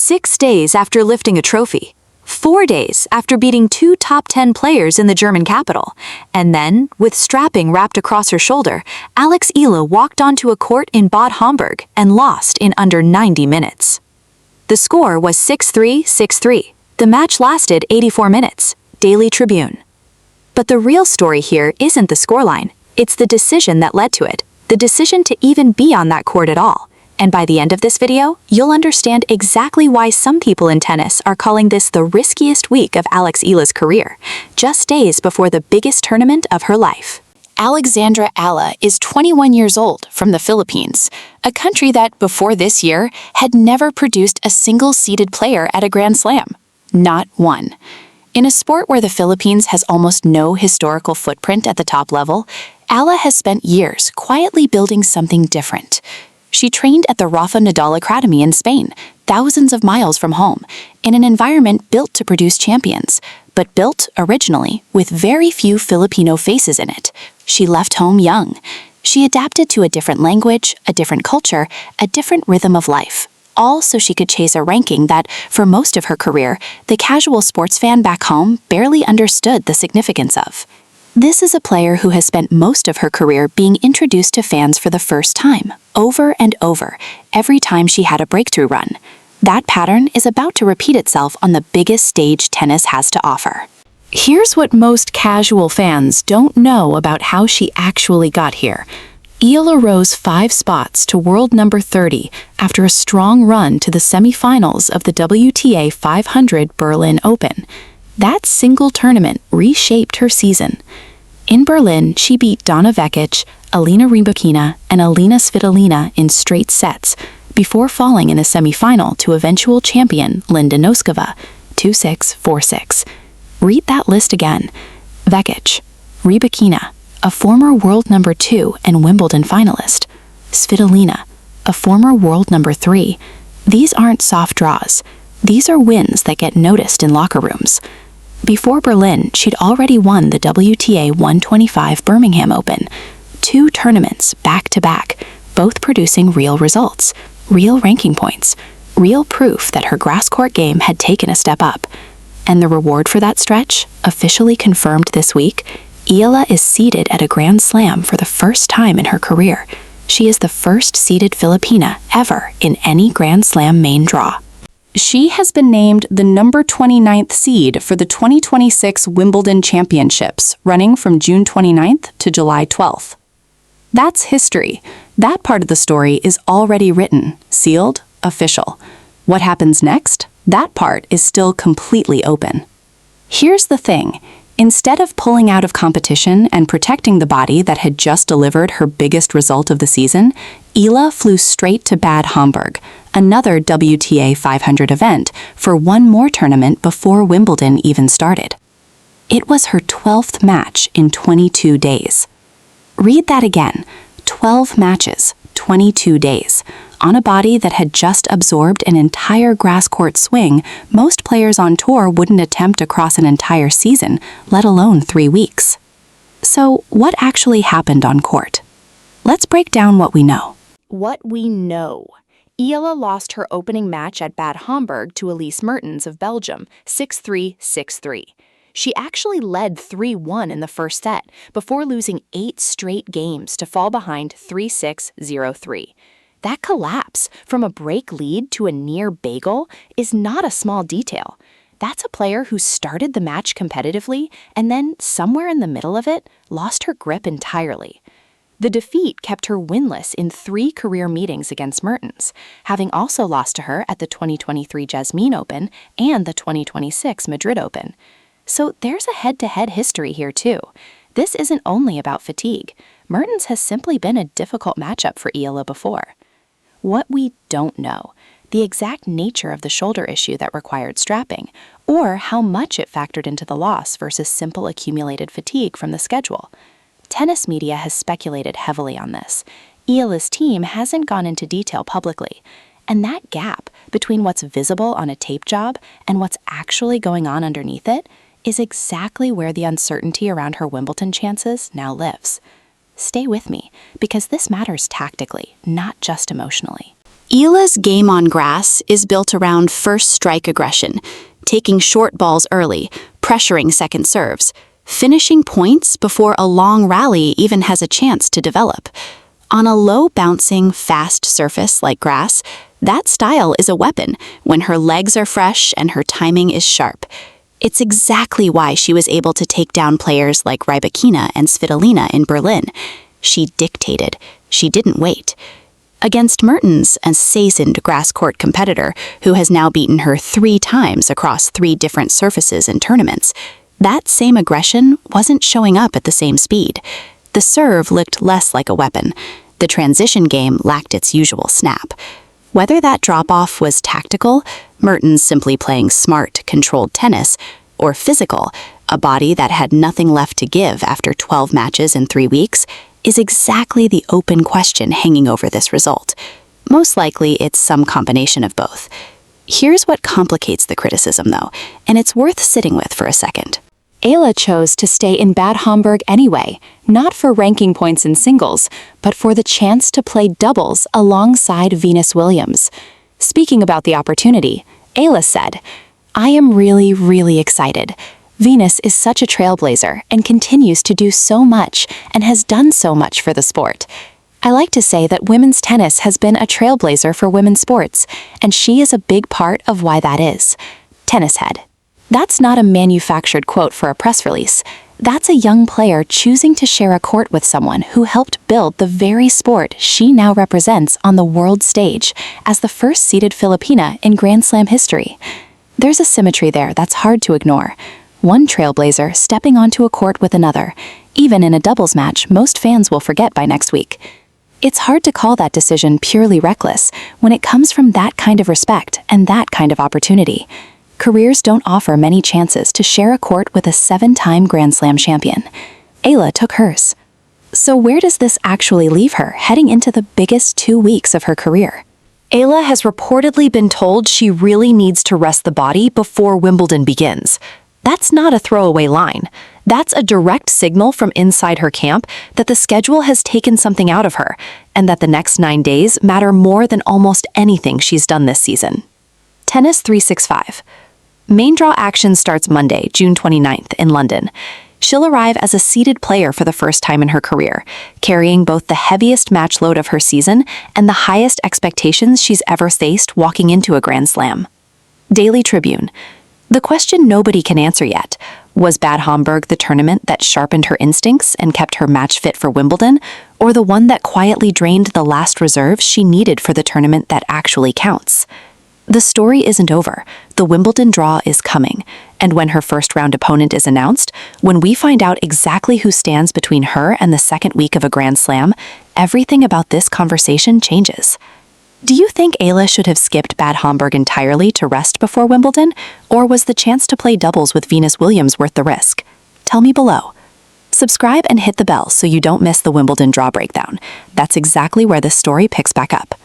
6 days after lifting a trophy, 4 days after beating 2 top 10 players in the German capital, and then, with strapping wrapped across her shoulder, Eala walked onto a court in Bad Homburg and lost in under 90 minutes. The score was 6-3, 6-3. The match lasted 84 minutes. Daily Tribune. But the real story here isn't the scoreline, it's the decision that led to it, the decision to even be on that court at all. And by the end of this video, you'll understand exactly why some people in tennis are calling this the riskiest week of Eala's career, just days before the biggest tournament of her life. Alexandra Eala is 21 years old from the Philippines, a country that, before this year, had never produced a single-seeded player at a Grand Slam. Not one. In a sport where the Philippines has almost no historical footprint at the top level, Eala has spent years quietly building something different. She trained at the Rafa Nadal Academy in Spain, thousands of miles from home, in an environment built to produce champions, but built, originally, with very few Filipino faces in it. She left home young. She adapted to a different language, a different culture, a different rhythm of life, all so she could chase a ranking that, for most of her career, the casual sports fan back home barely understood the significance of. This is a player who has spent most of her career being introduced to fans for the first time, over and over, every time she had a breakthrough run. That pattern is about to repeat itself on the biggest stage tennis has to offer. Here's what most casual fans don't know about how she actually got here. Eala rose 5 spots to world number 30 after a strong run to the semifinals of the WTA 500 Berlin Open. That single tournament reshaped her season. In Berlin, she beat Vekic, Rybakina, and Elise Svitolina in straight sets, before falling in the semifinal to eventual champion Linda Noskova, 2-6, 4-6. Read that list again. Vekic, Rybakina, a former world number 2 and Wimbledon finalist. Svitolina, a former world number 3. These aren't soft draws. These are wins that get noticed in locker rooms. Before Berlin, she'd already won the WTA 125 Birmingham Open. 2 tournaments back-to-back, both producing real results, real ranking points, real proof that her grass-court game had taken a step up. And the reward for that stretch, officially confirmed this week, Eala is seeded at a Grand Slam for the first time in her career. She is the first seeded Filipina ever in any Grand Slam main draw. She has been named the number 29th seed for the 2026 Wimbledon Championships, running from June 29th to July 12th. That's history. That part of the story is already written, sealed, official. What happens next? That part is still completely open. Here's the thing. Instead of pulling out of competition and protecting the body that had just delivered her biggest result of the season, Eala flew straight to Bad Homburg, another WTA 500 event, for one more tournament before Wimbledon even started. It was her 12th match in 22 days. Read that again. 12 matches, 22 days. On a body that had just absorbed an entire grass court swing most players on tour wouldn't attempt across an entire season, let alone 3 weeks. So, what actually happened on court? Let's break down what we know. What we know. Eala lost her opening match at Bad Homburg to Elise Mertens of Belgium, 6-3, 6-3. She actually led 3-1 in the first set, before losing 8 straight games to fall behind 3-6, 0-3. That collapse from a break lead to a near bagel is not a small detail. That's a player who started the match competitively and then, somewhere in the middle of it, lost her grip entirely. The defeat kept her winless in 3 career meetings against Mertens, having also lost to her at the 2023 Jasmine Open and the 2026 Madrid Open. So there's a head-to-head history here too. This isn't only about fatigue. Mertens has simply been a difficult matchup for Eala before. What we don't know, the exact nature of the shoulder issue that required strapping, or how much it factored into the loss versus simple accumulated fatigue from the schedule. Tennis media has speculated heavily on this. Eala's team hasn't gone into detail publicly, and that gap between what's visible on a tape job and what's actually going on underneath it is exactly where the uncertainty around her Wimbledon chances now lives. Stay with me, because this matters tactically, not just emotionally. Eala's game on grass is built around first strike aggression, taking short balls early, pressuring second serves, finishing points before a long rally even has a chance to develop. On a low-bouncing, fast surface like grass, that style is a weapon when her legs are fresh and her timing is sharp. It's exactly why she was able to take down players like Rybakina and Svitolina in Berlin. She dictated. She didn't wait. Against Mertens, a seasoned grass court competitor who has now beaten her 3 times across 3 different surfaces in tournaments, that same aggression wasn't showing up at the same speed. The serve looked less like a weapon. The transition game lacked its usual snap. Whether that drop-off was tactical, Mertens simply playing smart, controlled tennis, or physical, a body that had nothing left to give after 12 matches in 3 weeks, is exactly the open question hanging over this result. Most likely, it's some combination of both. Here's what complicates the criticism, though, and it's worth sitting with for a second. Eala chose to stay in Bad Homburg anyway, not for ranking points in singles, but for the chance to play doubles alongside Venus Williams. Speaking about the opportunity, Eala said, "I am really, really excited. Venus is such a trailblazer and continues to do so much and has done so much for the sport. I like to say that women's tennis has been a trailblazer for women's sports, and she is a big part of why that is." Tennis head. That's not a manufactured quote for a press release. That's a young player choosing to share a court with someone who helped build the very sport she now represents on the world stage as the first-seeded Filipina in Grand Slam history. There's a symmetry there that's hard to ignore. One trailblazer stepping onto a court with another. Even in a doubles match, most fans will forget by next week. It's hard to call that decision purely reckless when it comes from that kind of respect and that kind of opportunity. Careers don't offer many chances to share a court with a 7-time Grand Slam champion. Eala took hers. So where does this actually leave her heading into the biggest 2 weeks of her career? Eala has reportedly been told she really needs to rest the body before Wimbledon begins. That's not a throwaway line. That's a direct signal from inside her camp that the schedule has taken something out of her, and that the next 9 days matter more than almost anything she's done this season. Tennis 365. Main draw action starts Monday, June 29th, in London. She'll arrive as a seeded player for the first time in her career, carrying both the heaviest match load of her season and the highest expectations she's ever faced walking into a Grand Slam. Daily Tribune. The question nobody can answer yet: was Bad Homburg the tournament that sharpened her instincts and kept her match fit for Wimbledon, or the one that quietly drained the last reserves she needed for the tournament that actually counts? The story isn't over. The Wimbledon draw is coming, and when her first-round opponent is announced, when we find out exactly who stands between her and the second week of a Grand Slam, everything about this conversation changes. Do you think Eala should have skipped Bad Homburg entirely to rest before Wimbledon, or was the chance to play doubles with Venus Williams worth the risk? Tell me below. Subscribe and hit the bell so you don't miss the Wimbledon draw breakdown. That's exactly where this story picks back up.